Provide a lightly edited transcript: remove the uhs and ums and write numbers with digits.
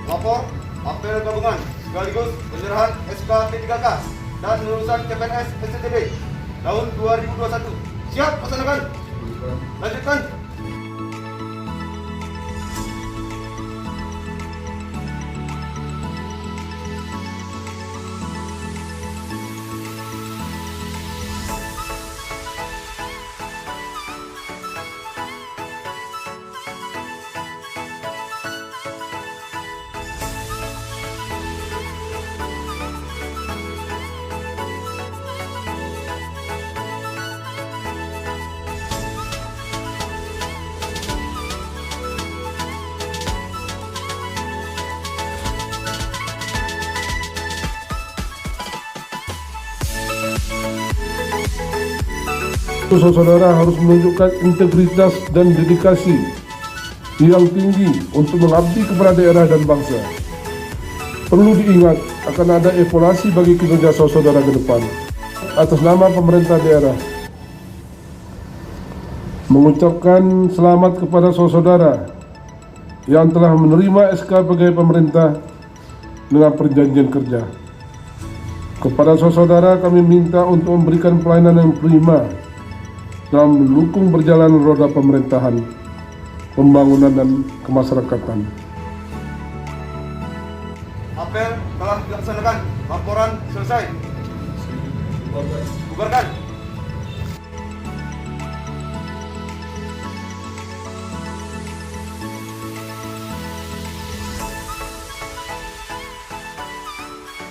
Lapor apel gabungan sekaligus penyerahan SK P3K dan lulusan CPNS SCTB tahun 2021. Siap laksanakan. Lanjutkan. Saudara harus menunjukkan integritas dan dedikasi yang tinggi untuk mengabdi kepada daerah dan bangsa. Perlu diingat akan ada evaluasi bagi kinerja saudara ke depan. Atas nama pemerintah daerah, mengucapkan selamat kepada saudara yang telah menerima SK pegawai pemerintah dengan perjanjian kerja. Kepada saudara kami minta untuk memberikan pelayanan yang prima dalam mendukung berjalan roda pemerintahan, pembangunan dan kemasyarakatan. Apel telah dilaksanakan. Laporan selesai. Bubarkan.